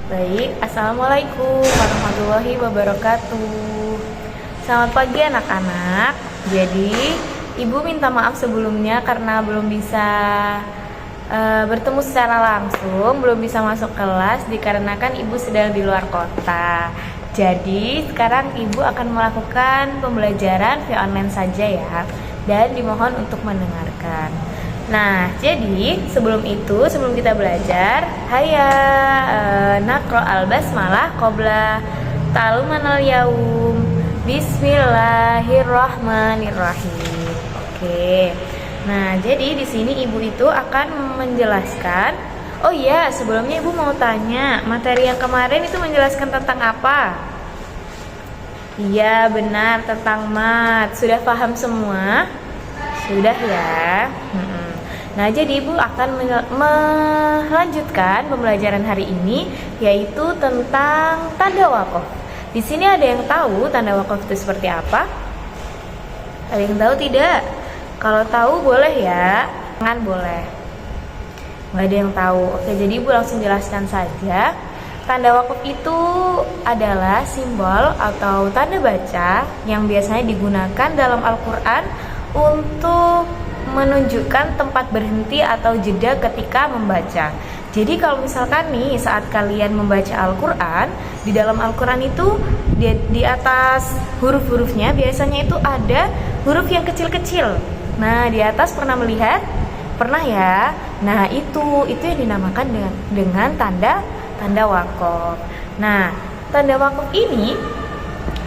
Baik, Assalamualaikum warahmatullahi wabarakatuh. Selamat pagi anak-anak. Jadi, Ibu minta maaf sebelumnya karena belum bisa bertemu secara langsung, belum bisa masuk kelas dikarenakan Ibu sedang di luar kota. Jadi, sekarang Ibu akan melakukan pembelajaran via online saja ya, dan dimohon untuk mendengarkan. Nah, jadi sebelum kita belajar, hayya naqra al-basmalah qabla ta'lumanal yaum. Bismillahirrahmanirrahim. Oke. Nah, jadi di sini Ibu itu akan menjelaskan. Oh iya, sebelumnya Ibu mau tanya, materi yang kemarin itu menjelaskan tentang apa? Iya, benar, tentang mat. Sudah paham semua? Sudah ya. Nah, jadi Ibu akan melanjutkan pembelajaran hari ini, yaitu tentang tanda wakaf. Di sini ada yang tahu tanda wakaf itu seperti apa? Ada yang tahu tidak? Kalau tahu boleh ya, jangan boleh. Nggak ada yang tahu. Oke, jadi Ibu langsung jelaskan saja. Tanda wakaf itu adalah simbol atau tanda baca yang biasanya digunakan dalam Al-Quran untuk menunjukkan tempat berhenti atau jeda ketika membaca. Jadi kalau misalkan nih saat kalian membaca Al-Quran, di dalam Al-Quran itu di atas huruf-hurufnya biasanya itu ada huruf yang kecil-kecil. Nah, di atas pernah melihat? Pernah ya? Nah, itu yang dinamakan dengan tanda wakaf. Nah, tanda wakaf ini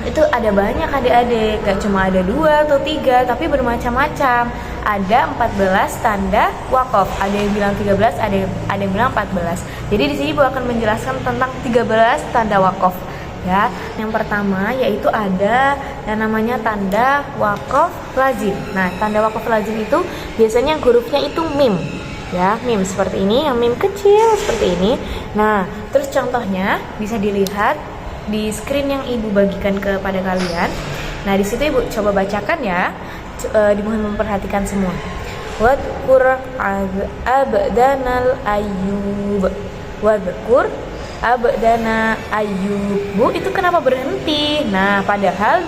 itu ada banyak adik-adik, gak cuma ada 2 atau 3, tapi bermacam-macam. Ada 14 tanda wakaf, ada yang bilang 13, ada yang bilang 14. Jadi di sini Ibu akan menjelaskan tentang 13 tanda wakaf ya. Yang pertama yaitu ada yang namanya tanda wakaf lazim. Nah, tanda wakaf lazim itu biasanya hurufnya itu mim ya, mim seperti ini, yang mim kecil seperti ini. Nah, terus contohnya bisa dilihat di screen yang Ibu bagikan kepada kalian. Nah, di situ Ibu coba bacakan ya. Dimohon memperhatikan semua. Wadkur abdanal ayyub. Wadkur abdana ayyub. Bu, itu kenapa berhenti? Nah, padahal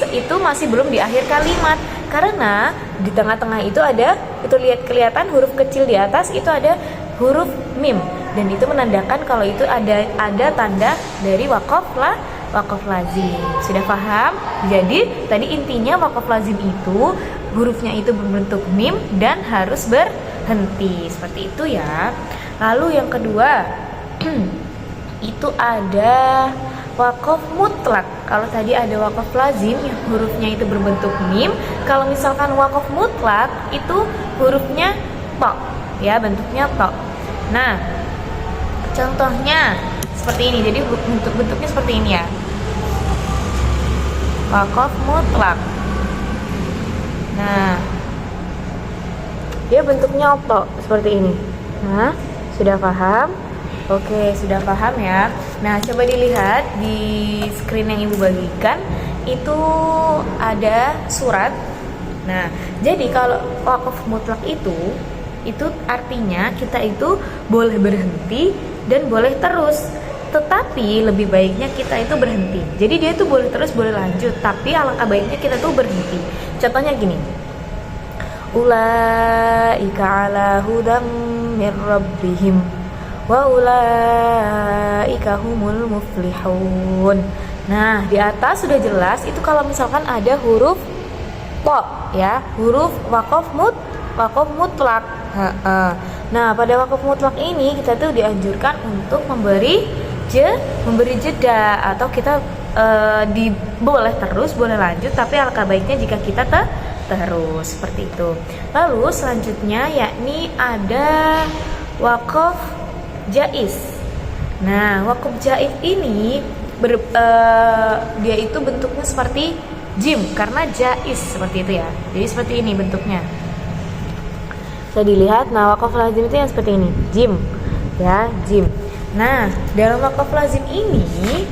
itu masih belum di akhir kalimat. Karena di tengah-tengah itu ada, itu lihat kelihatan huruf kecil di atas itu ada huruf mim. Dan itu menandakan kalau itu ada tanda dari wakaf lazim. Sudah paham? Jadi tadi intinya wakaf lazim itu hurufnya itu berbentuk mim dan harus berhenti seperti itu ya. Lalu yang kedua itu ada wakaf mutlak. Kalau tadi ada wakaf lazim yang hurufnya itu berbentuk mim, kalau misalkan wakaf mutlak itu hurufnya to ya, bentuknya to. Nah, contohnya seperti ini. Jadi bentuknya seperti ini ya. Wakaf mutlak. Nah, dia bentuknya to seperti ini. Nah, sudah paham? Oke, sudah paham ya. Nah, coba dilihat di screen yang Ibu bagikan. Itu ada surat. Nah, jadi kalau wakaf mutlak itu artinya kita itu boleh berhenti dan boleh terus, tetapi lebih baiknya kita itu berhenti. Jadi dia itu boleh terus, boleh lanjut, tapi alangkah baiknya kita tuh berhenti. Contohnya gini, ulaika ala hudam mir rabbihim wa ulaika humul muflihun. Nah, di atas sudah jelas itu kalau misalkan ada huruf to ya, huruf wakaf mutlak. Nah, pada wakaf mutlak ini kita tuh dianjurkan untuk memberi jeda atau kita boleh terus, boleh lanjut, tapi alangkah baiknya jika kita terus seperti itu. Lalu selanjutnya yakni ada wakaf jaiz. Nah, wakaf jaiz ini dia itu bentuknya seperti jim karena jaiz seperti itu ya. Jadi seperti ini bentuknya. Bisa dilihat. Nah, wakaf lazim itu yang seperti ini, jim ya, jim. Nah, dalam wakaf lazim ini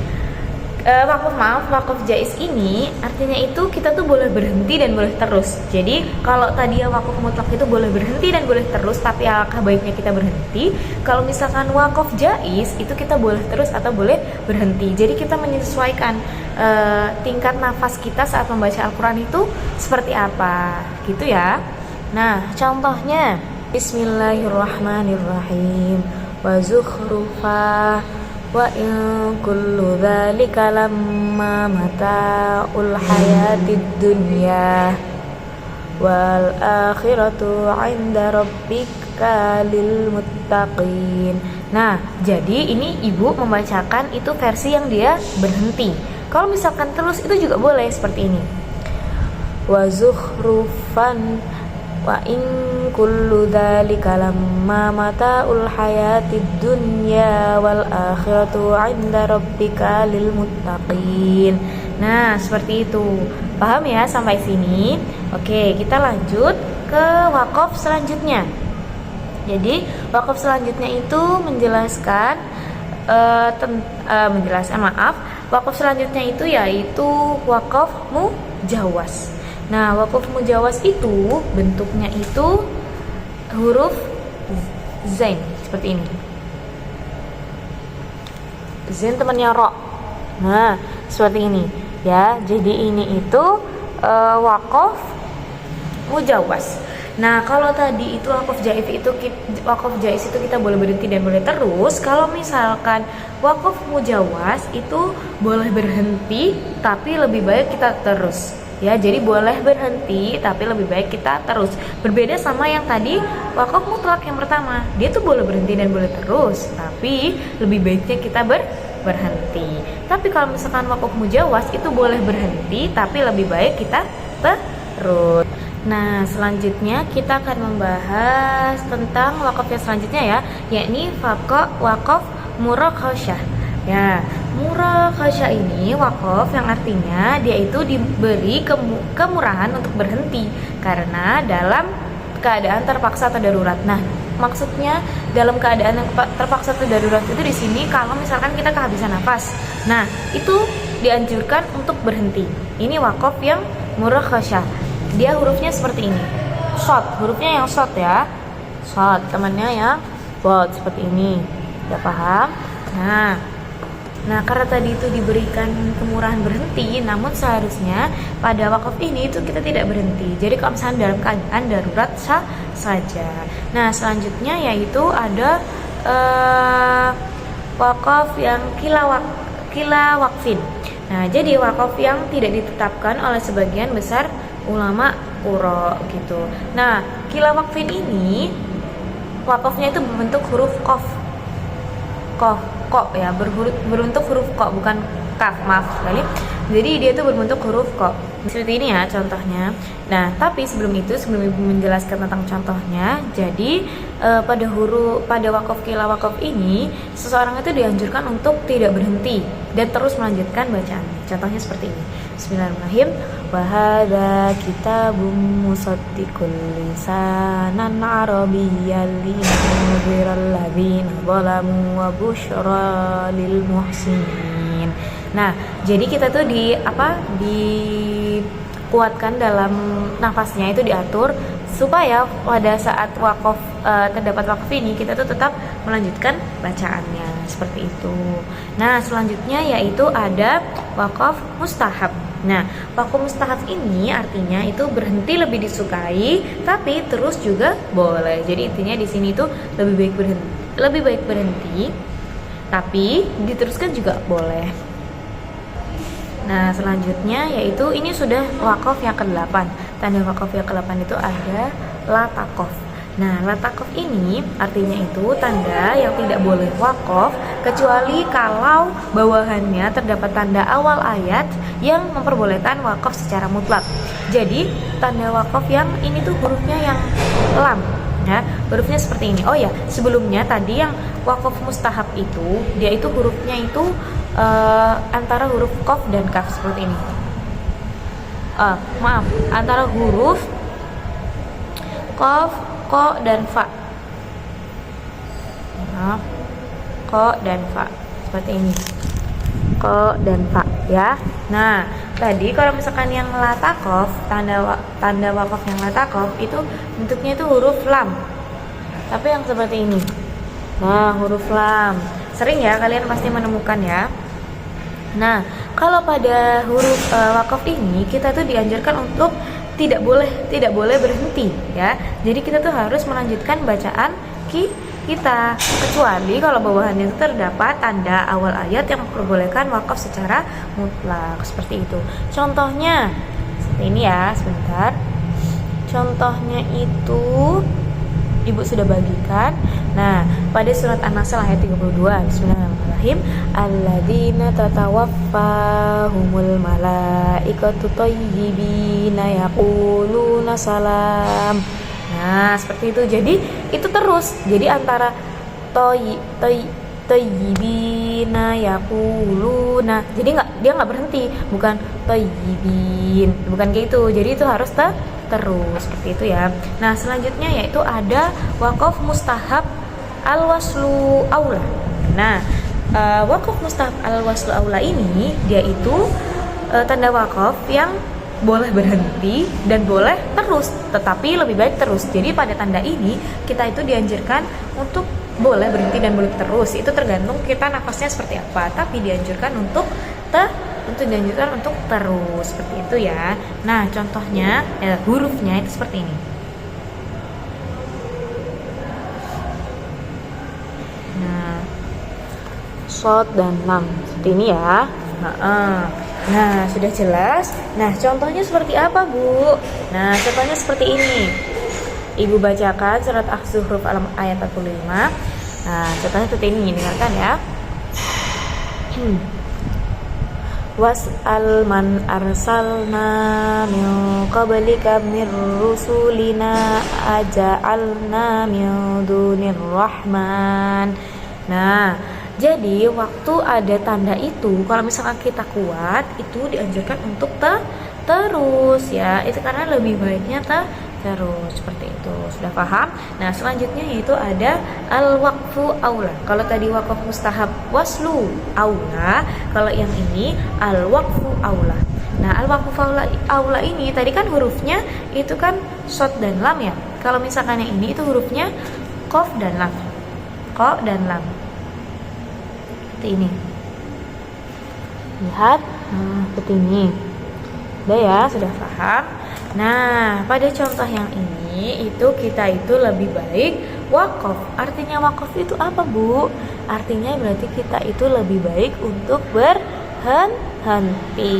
wakaf jaiz ini artinya itu kita tuh boleh berhenti dan boleh terus. Jadi kalau tadi ya wakaf mutlak itu boleh berhenti dan boleh terus, tapi alangkah baiknya kita berhenti. Kalau misalkan wakaf jaiz itu kita boleh terus atau boleh berhenti. Jadi kita menyesuaikan tingkat nafas kita saat membaca Al-Quran itu seperti apa, gitu ya. Nah, contohnya Bismillahirrahmanirrahim. Wa zukhrufa wa in kullu dzalika lamma mata'ul hayatid dunya wal akhiratu 'inda rabbika lil muttaqin. Nah, jadi ini ibu membacakan itu versi yang dia berhenti. Kalau misalkan terus itu juga boleh seperti ini. Wa zukhrufan wa in kullu dzalika lamma mata'ul hayatid dunya wal akhiratu 'inda rabbika lil muttaqin. Nah, seperti itu. Paham ya sampai sini? Oke, kita lanjut ke wakaf selanjutnya. Jadi, wakaf selanjutnya itu menjelaskan wakaf selanjutnya itu yaitu wakaf mujawaz. Nah, wakaf mujawaz itu bentuknya itu huruf zain seperti ini. Zain temannya ro. Nah, seperti ini ya. Jadi ini itu wakaf mujawaz. Nah, kalau tadi itu wakaf jaiz itu kita boleh berhenti dan boleh terus. Kalau misalkan wakaf mujawaz itu boleh berhenti tapi lebih baik kita terus. Ya, jadi boleh berhenti tapi lebih baik kita terus. Berbeda sama yang tadi wakaf mutlak yang pertama. Dia tuh boleh berhenti dan boleh terus, tapi lebih baiknya kita berhenti. Tapi kalau misalkan wakaf mujawaz itu boleh berhenti tapi lebih baik kita terus. Nah, selanjutnya kita akan membahas tentang wakaf yang selanjutnya ya, yakni wakaf murakhasyah. Ya, murakhasyah ini wakaf yang artinya dia itu diberi kemurahan untuk berhenti karena dalam keadaan terpaksa atau darurat. Nah, maksudnya dalam keadaan yang terpaksa atau darurat itu di sini kalau misalkan kita kehabisan nafas. Nah, itu dianjurkan untuk berhenti. Ini wakaf yang murakhasyah. Dia hurufnya seperti ini. Short, hurufnya yang short ya. Short, temannya yang bold seperti ini. Udah paham? Nah, karena tadi itu diberikan kemurahan berhenti, namun seharusnya pada wakaf ini itu kita tidak berhenti. Jadi kalau misalnya dalam keadaan darurat saja. Nah, selanjutnya yaitu ada wakaf yang kila wakfin. Nah, jadi wakaf yang tidak ditetapkan oleh sebagian besar ulama qura gitu. Nah, kila wakfin ini wakafnya itu berbentuk huruf qaf ya, berbentuk huruf qa, bukan kaf, maaf sekali. Jadi dia itu berbentuk huruf qa. Seperti ini ya contohnya. Nah, tapi sebelum ibu menjelaskan tentang contohnya, jadi pada wakaf kila wakaf ini seseorang itu dianjurkan untuk tidak berhenti dan terus melanjutkan bacaannya. Contohnya seperti ini. Bismillahirrahmanirrahim. Wa hadza kitabun musaddiqul lisanan arabiyyan linudhiral ladzina zalamu wa busyra lil muhsinin. Nah, jadi kita tuh dikuatkan dalam nafasnya itu diatur supaya pada saat wakaf terdapat wakaf ini kita tuh tetap melanjutkan bacaannya seperti itu. Nah, selanjutnya yaitu ada wakaf mustahab. Nah, wakaf mustahab ini artinya itu berhenti lebih disukai, tapi terus juga boleh. Jadi intinya di sini tuh lebih baik berhenti, tapi diteruskan juga boleh. Nah, selanjutnya yaitu ini sudah wakaf yang ke-8. Tanda wakaf yang ke-8 itu ada latakof. Nah, latakof ini artinya itu tanda yang tidak boleh wakaf kecuali kalau bawahannya terdapat tanda awal ayat yang memperbolehkan wakaf secara mutlak. Jadi, tanda wakaf yang ini tuh hurufnya yang lam. Ya, hurufnya seperti ini. Oh ya, sebelumnya tadi yang wakaf mustahab itu dia itu hurufnya itu antara huruf qaf dan kaf seperti ini. Antara huruf qaf, qa dan fa. Qa dan fa seperti ini. ko dan fa ya. Nah, tadi kalau misalkan yang latakof, tanda wakaf yang latakof itu bentuknya itu huruf lam. Tapi yang seperti ini. Nah, huruf lam. Sering ya kalian pasti menemukan ya. Nah, kalau pada huruf wakaf ini kita tuh dianjurkan untuk tidak boleh berhenti ya. Jadi kita tuh harus melanjutkan bacaan kita, kecuali kalau bawahannya itu terdapat tanda awal ayat yang memperbolehkan wakaf secara mutlak seperti itu. Contohnya seperti ini ya, sebentar. Contohnya itu Ibu sudah bagikan. Nah, pada surat An-Nasr ayat 32, Bismillahirrahmanirrahim. Alladzina tatawaffahumul malaikatu thayyibina yaquluna salam. Nah, seperti itu. Jadi itu terus. Jadi antara thayyibina yaquluna. Jadi dia nggak berhenti, bukan thayyibin. Bukan kayak itu. Jadi itu harus terus seperti itu ya. Nah, selanjutnya yaitu ada wakaf mustahab al-waslu aula. Nah, wakaf mustahab al-waslu aula ini dia itu tanda wakaf yang boleh berhenti dan boleh terus, tetapi lebih baik terus. Jadi pada tanda ini kita itu dianjurkan untuk boleh berhenti dan boleh terus. Itu tergantung kita nafasnya seperti apa, tapi dianjurkan untuk dianjurkan untuk terus seperti itu ya. Nah, contohnya hurufnya itu seperti ini. Nah, shod dan lam seperti ini ya. Nah, sudah jelas. Nah, contohnya seperti apa, Bu? Nah, contohnya seperti ini. Ibu bacakan surat Az-Zukhruf ayat 45. Nah, contohnya seperti ini, dengarkan ya. Was'al man arsalna min qablika mir rusulina aja'alna min dunir rahman. Nah, jadi waktu ada tanda itu, kalau misalkan kita kuat, itu dianjurkan untuk terus ya. Itu karena lebih baiknya terus seperti itu. Sudah paham? Nah, selanjutnya yaitu ada al-waqfu aula. Kalau tadi wakaf mustahab waslu aula, kalau yang ini al-waqfu aula. Nah, al-waqfu aula ini tadi kan hurufnya itu kan shad dan lam ya. Kalau misalkan yang ini itu hurufnya qaf dan lam. Qa dan lam. Seperti ini. Lihat, seperti ini. Udah ya, sudah paham? Nah, pada contoh yang ini itu kita itu lebih baik wakaf. Artinya wakaf itu apa, Bu? Artinya berarti kita itu lebih baik untuk berhenti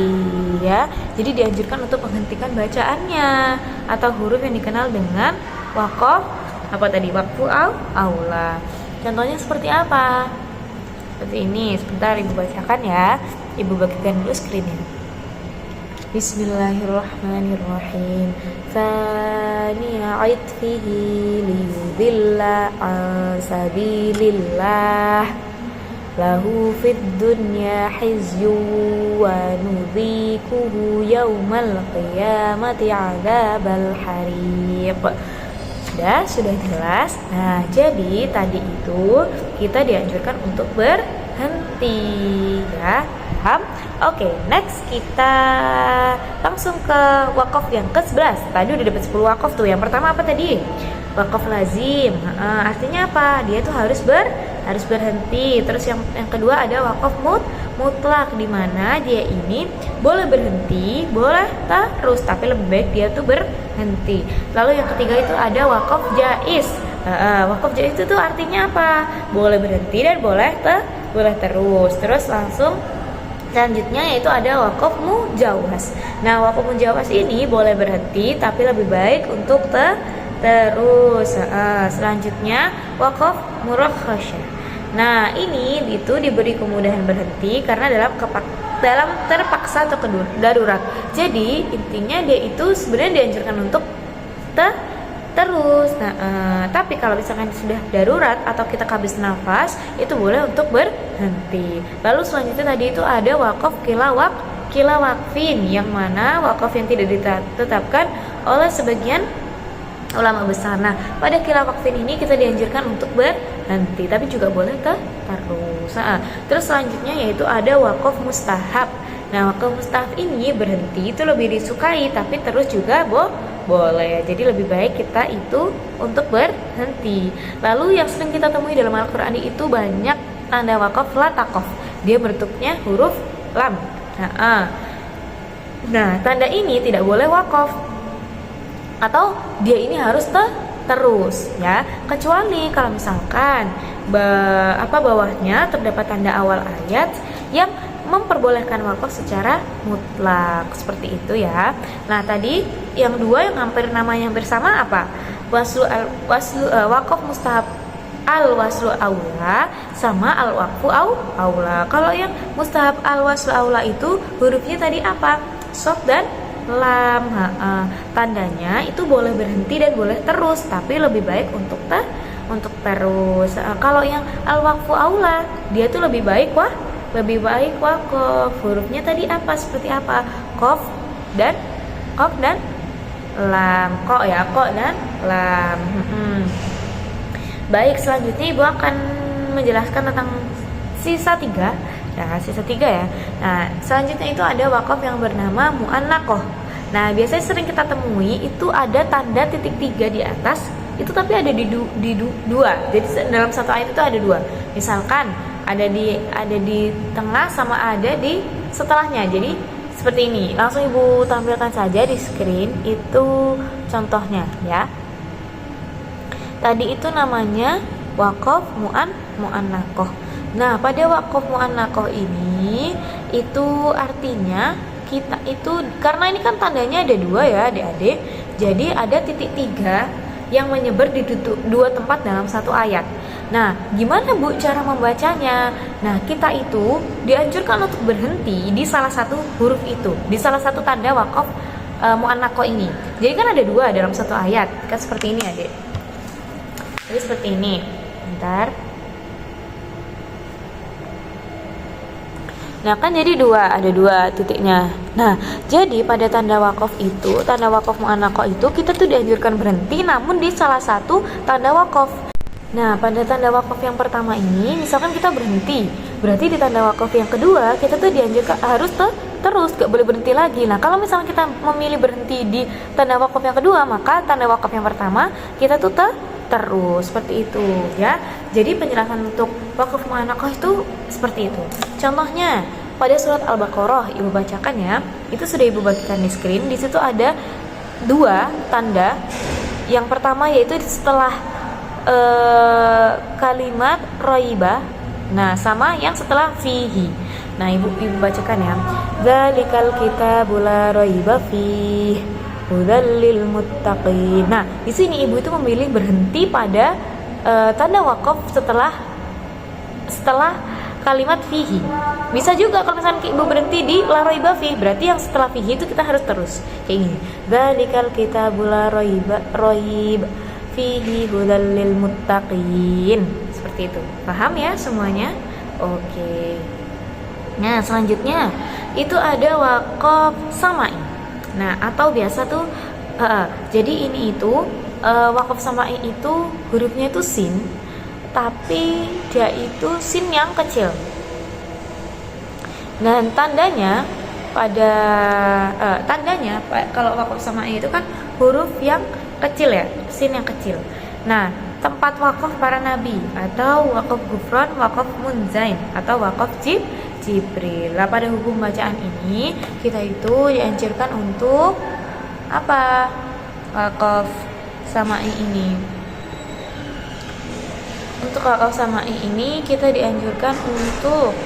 ya. Jadi dianjurkan untuk menghentikan bacaannya atau huruf yang dikenal dengan wakaf apa tadi? Waqfu aula. Contohnya seperti apa? Seperti ini. Sebentar Ibu bacakan ya. Ibu bagikan dulu screen-nya. Bismillahirrahmanirrahim. Thaniya aitfihi liyudilla an sabilillah. Lahu fid dunya khizyu wa nudhikuhu yaumal qiyamati 'adzabal hariq. Sudah jelas. Nah, jadi tadi itu kita dianjurkan untuk berhenti ya. Paham? Oke, next kita langsung ke wakaf yang ke-11. Tadi udah dapat 10 wakaf tuh. Yang pertama apa tadi? Wakaf lazim. Artinya apa? Dia tuh harus berhenti. Terus yang kedua ada wakaf mutlak, di mana dia ini boleh berhenti, boleh terus, tapi lebih baik dia tuh berhenti. Lalu yang ketiga itu ada wakaf jaiz. Wakaf jaiz itu tuh artinya apa? Boleh berhenti dan boleh terus. Terus langsung selanjutnya yaitu ada wakaf mujawaz. Nah, wakaf mujawaz ini boleh berhenti tapi lebih baik untuk terus. Selanjutnya wakaf murakhasah. Nah, ini itu diberi kemudahan berhenti karena dalam terpaksa atau darurat. Jadi intinya dia itu sebenarnya dianjurkan untuk terus. Nah, tapi kalau misalkan sudah darurat atau kita kehabis nafas, itu boleh untuk berhenti. Lalu selanjutnya tadi itu ada wakaf kila wakfin, yang mana wakaf yang tidak ditetapkan oleh sebagian ulama besar. Nah, pada kila wakfin ini kita dianjurkan untuk berhenti, tapi juga boleh terus. terus. Terus selanjutnya yaitu ada wakaf mustahab. Nah, wakaf mustahab ini berhenti itu lebih disukai, tapi terus juga boleh. Jadi lebih baik kita itu untuk berhenti. Lalu yang sering kita temui dalam Al-Qur'an itu banyak tanda wakaf la taqaf. Dia bentuknya huruf lam. Nah, tanda ini tidak boleh wakaf. Atau dia ini harus terus ya. Kecuali kalau misalkan bawahnya terdapat tanda awal ayat yang memperbolehkan wakaf secara mutlak, seperti itu ya. Nah, tadi yang dua yang namanya hampir sama apa? Wakaf mustahab al-waslu aula sama al-waqfu aula. Kalau yang mustahab al-waslu aula itu hurufnya tadi apa? Shad dan lam. Tandanya itu boleh berhenti dan boleh terus, tapi lebih baik untuk terus. Kalau yang al-waqfu aula, dia tuh lebih baik wakaf. Hurufnya tadi apa? Seperti apa? Qaf dan lam. Qaf dan lam. Baik, selanjutnya Ibu akan menjelaskan tentang sisa 3. Nah, sisa 3 ya. Nah, selanjutnya itu ada wakaf yang bernama mu'annaqah. Nah, biasanya sering kita temui itu ada tanda titik 3 di atas, itu tapi ada di dua. Jadi dalam satu ayat itu ada 2. Misalkan ada di tengah sama ada di setelahnya. Jadi seperti ini. Langsung Ibu tampilkan saja di screen itu contohnya ya. Tadi itu namanya wakaf mu'annaqah. Nah, pada wakaf mu'annaqah ini itu artinya kita itu, karena ini kan tandanya ada 2 ya adik-adik. Jadi ada titik 3 yang menyebar di 2 tempat dalam satu ayat. Nah, gimana Bu cara membacanya? Nah, kita itu dianjurkan untuk berhenti di salah satu huruf itu, di salah satu tanda wakaf mu'annaqah ini. Jadi kan ada 2 dalam satu ayat, kan seperti ini adik. Jadi seperti ini. Bentar. Nah, kan jadi 2, ada 2 titiknya. Nah, jadi pada tanda wakaf itu, tanda wakaf mu'annaqah itu kita tuh dianjurkan berhenti namun di salah satu tanda wakaf. Nah, pada tanda wakaf yang pertama ini misalkan kita berhenti, berarti di tanda wakaf yang kedua kita tuh dianjurkan harus terus, gak boleh berhenti lagi. Nah, kalau misalnya kita memilih berhenti di tanda wakaf yang kedua, maka tanda wakaf yang pertama kita tuh terus, seperti itu ya. Jadi penjelasan untuk wakaf mu'annaqah itu seperti itu. Contohnya pada surat Al-Baqarah, Ibu bacakan ya. Itu sudah Ibu bagikan di screen. Di situ ada 2 tanda. Yang pertama yaitu setelah kalimat roibah. Nah, sama yang setelah fihi. Nah, Ibu bacakan ya. Dzalikal kitabul la raiba fihi hudal lil muttaqin. Nah, di sini Ibu itu memilih berhenti pada tanda wakaf setelah kalimat fihi. Bisa juga kalau misalnya Ibu berhenti di la raiba fihi, berarti yang setelah fihi itu kita harus terus. Kayak gini. Dzalikal kitabul la raiba fihi hudal lil muttaqin. Seperti itu. Paham ya semuanya? Oke. Nah, selanjutnya itu ada wakaf sama'i. Nah, atau biasa tuh jadi ini itu wakaf sama'i itu hurufnya itu sin, tapi dia itu sin yang kecil. Dan tandanya kalau wakaf sama'i itu kan huruf yang kecil ya, sin yang kecil. Nah, tempat wakaf para nabi atau wakaf gufron, wakaf munzain atau wakaf Jibril. Nah, pada hukum bacaan ini kita itu dianjurkan untuk apa? Wakaf sama'i ini. Untuk wakaf sama'i ini kita dianjurkan untuk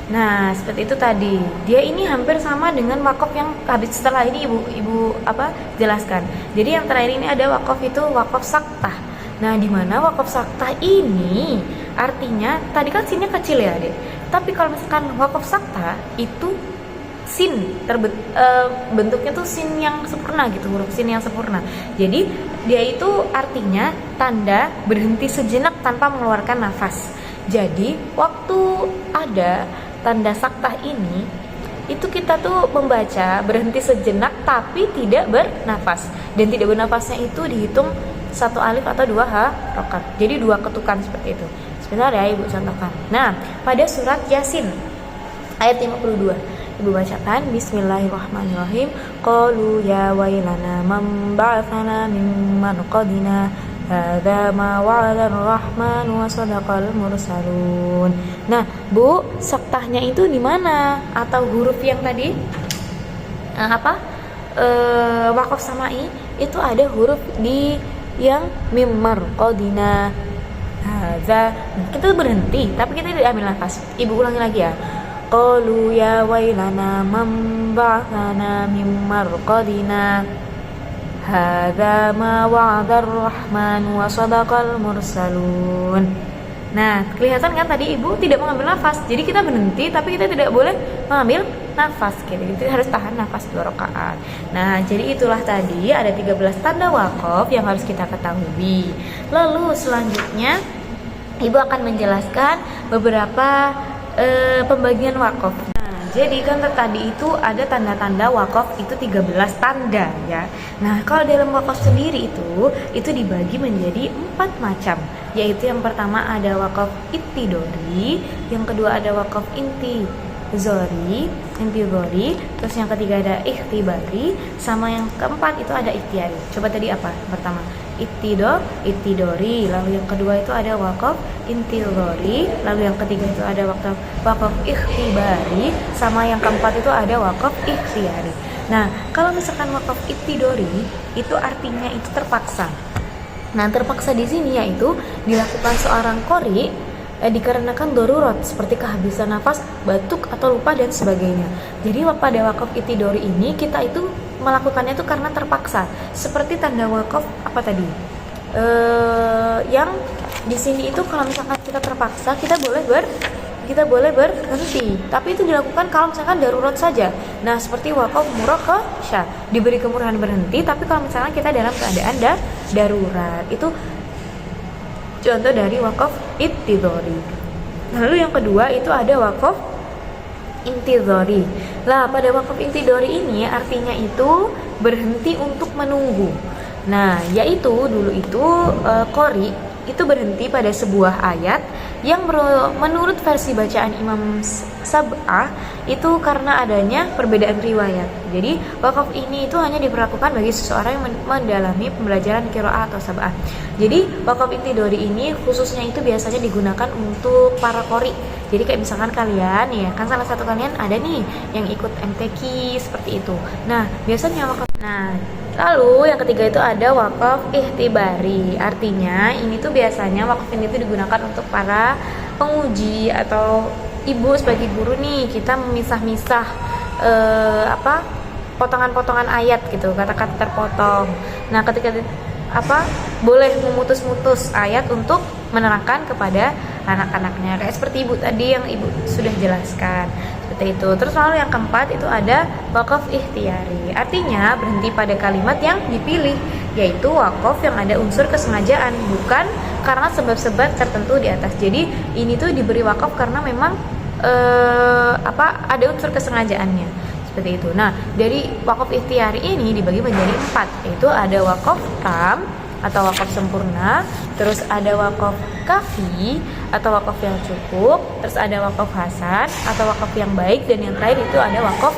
Nah, seperti itu tadi. Dia ini hampir sama dengan wakaf yang habis setelah ini Ibu jelaskan. Jadi yang terakhir ini ada wakaf itu wakaf saktah. Nah, di mana wakaf saktah ini artinya tadi kan sinnya kecil ya, Dek. Tapi kalau misalkan wakaf saktah itu sin bentuknya tuh sin yang sempurna gitu, huruf sin yang sempurna. Jadi dia itu artinya tanda berhenti sejenak tanpa mengeluarkan nafas. Jadi waktu ada tanda saktah ini itu kita tuh membaca berhenti sejenak tapi tidak bernafas. Dan tidak bernafasnya itu dihitung 1 alif atau 2 harokat. Jadi 2 ketukan seperti itu. Sebentar ya Ibu contohkan. Nah, pada surat Yasin ayat 52 Ibu bacakan Bismillahirrahmanirrahim. Qalu ya wailana man ba'atsana min marqadina hadza ma wa'ada ar-rahman wa sadaqal mursalun. Nah, Bu, saktahnya itu di mana? Atau huruf yang tadi waqaf samai itu ada huruf di yang mim marqadina hadza. Kita berhenti tapi kita tidak ambil nafas. Ibu ulangi lagi ya. Qalu ya wailana man ba'atsana min marqadina hadza ma wa'ada ar-rahman wa sadaqal mursalun. Nah, kelihatan kan tadi Ibu tidak mengambil nafas. Jadi kita berhenti tapi kita tidak boleh mengambil nafas gitu. Kita harus tahan nafas 2 rakaat. Nah, jadi itulah tadi ada 13 tanda wakaf yang harus kita ketahui. Lalu selanjutnya Ibu akan menjelaskan beberapa pembagian wakaf. Nah, jadi kan tadi itu ada tanda-tanda wakaf itu 13 tanda ya. Nah, kalau dalam wakaf sendiri itu dibagi menjadi 4 macam. Yaitu yang pertama ada wakaf ittidori, yang kedua ada wakaf intizori, terus yang ketiga ada ikhtibari, sama yang keempat itu ada ikhtiari. Coba tadi apa? Pertama ittidori, lalu yang kedua itu ada wakaf intizori, lalu yang ketiga itu ada wakaf ikhtibari, sama yang keempat itu ada wakaf ikhtiari. Nah, kalau misalkan wakaf ittidori itu artinya itu terpaksa. Nah, terpaksa di sini yaitu dilakukan seorang qori dikarenakan darurat seperti kehabisan nafas, batuk atau lupa dan sebagainya. Jadi pada wakaf ittidori ini kita itu melakukannya itu karena terpaksa. Seperti tanda wakaf apa tadi? Yang di sini itu kalau misalkan kita terpaksa kita boleh berhenti. Tapi itu dilakukan kalau misalkan darurat saja. Nah, seperti wakaf murakhasah, diberi kemurahan berhenti, tapi kalau misalkan kita dalam keadaan darurat. Itu contoh dari wakaf ittidori. Lalu yang kedua itu ada wakaf intizori. Lah, pada wakaf intizori ini artinya itu berhenti untuk menunggu. Nah, yaitu dulu itu qori itu berhenti pada sebuah ayat yang menurut versi bacaan Imam Sab'ah itu karena adanya perbedaan riwayat. Jadi wakaf ini itu hanya diberlakukan bagi seseorang yang mendalami pembelajaran qiraah atau Sab'ah. Jadi wakaf intizori ini khususnya itu biasanya digunakan untuk para qori. Jadi kayak misalkan kalian ya, kan salah satu kalian ada nih yang ikut MTQ seperti itu. Nah, biasanya wakaf. Nah, lalu yang ketiga itu ada wakaf ikhtibari. Artinya ini tuh biasanya wakaf ini tuh digunakan untuk para penguji atau ibu sebagai guru nih, kita memisah-misah potongan-potongan ayat gitu, kata-kata terpotong. Nah, ketika boleh memutus-mutus ayat untuk menerangkan kepada anak-anaknya. Kayak seperti Ibu tadi yang Ibu sudah jelaskan. Seperti itu. Terus lalu yang keempat itu ada wakaf ikhtiari. Artinya berhenti pada kalimat yang dipilih, yaitu wakaf yang ada unsur kesengajaan, bukan karena sebab-sebab tertentu di atas. Jadi ini tuh diberi wakaf karena memang ada unsur kesengajaannya. Seperti itu. Nah, dari wakaf ikhtiari ini dibagi menjadi 4, yaitu ada wakaf tam atau wakaf sempurna, terus ada wakaf kafi atau wakaf yang cukup, terus ada wakaf hasan atau wakaf yang baik, dan yang terakhir itu ada wakaf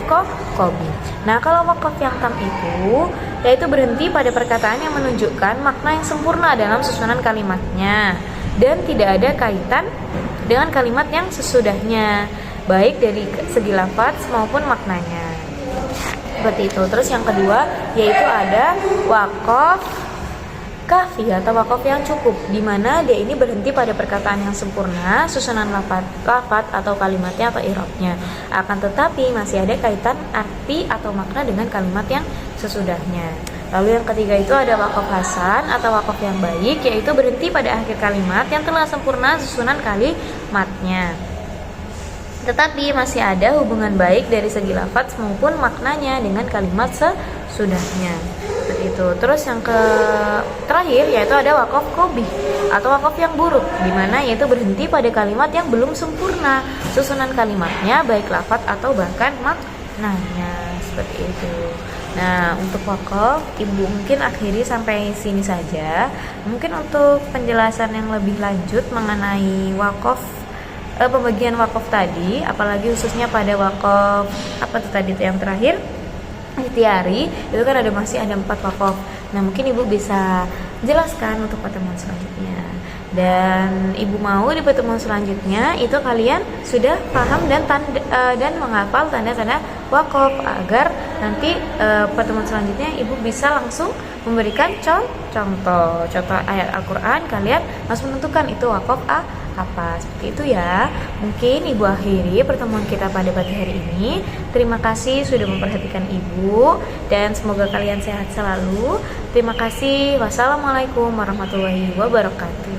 qobi. Nah, kalau wakaf yang tam itu yaitu berhenti pada perkataan yang menunjukkan makna yang sempurna dalam susunan kalimatnya dan tidak ada kaitan dengan kalimat yang sesudahnya, baik dari segi lafaz maupun maknanya. Seperti itu. Terus yang kedua yaitu ada wakaf kafi atau wakaf yang cukup, di mana dia ini berhenti pada perkataan yang sempurna, susunan lafaz atau kalimatnya atau i'rabnya. Akan tetapi masih ada kaitan arti atau makna dengan kalimat yang sesudahnya. Lalu yang ketiga itu ada wakaf hasan atau wakaf yang baik, yaitu berhenti pada akhir kalimat yang telah sempurna susunan kalimatnya, tetapi masih ada hubungan baik dari segi lafaz maupun maknanya dengan kalimat sesudahnya. Seperti itu. Terus yang terakhir yaitu ada wakaf qobi atau wakaf yang buruk, di mana yaitu berhenti pada kalimat yang belum sempurna susunan kalimatnya, baik lafaz atau bahkan nanya seperti itu. Nah, untuk wakaf ibu mungkin akhiri sampai sini saja. Mungkin untuk penjelasan yang lebih lanjut mengenai wakaf, pembagian wakaf tadi, apalagi khususnya pada wakaf apa tuh tadi yang terakhir, ikhtiari, itu kan masih ada 4 wakaf. Nah, mungkin ibu bisa jelaskan untuk pertemuan selanjutnya. Dan ibu mau di pertemuan selanjutnya itu kalian sudah paham dan menghafal tanda-tanda wakaf, agar nanti pertemuan selanjutnya ibu bisa langsung memberikan contoh ayat Al-Quran, kalian harus menentukan itu wakaf apa, seperti itu ya. Mungkin ibu akhiri pertemuan kita pada pagi hari ini. Terima kasih sudah memperhatikan ibu, dan semoga kalian sehat selalu. Terima kasih. Wassalamualaikum warahmatullahi wabarakatuh.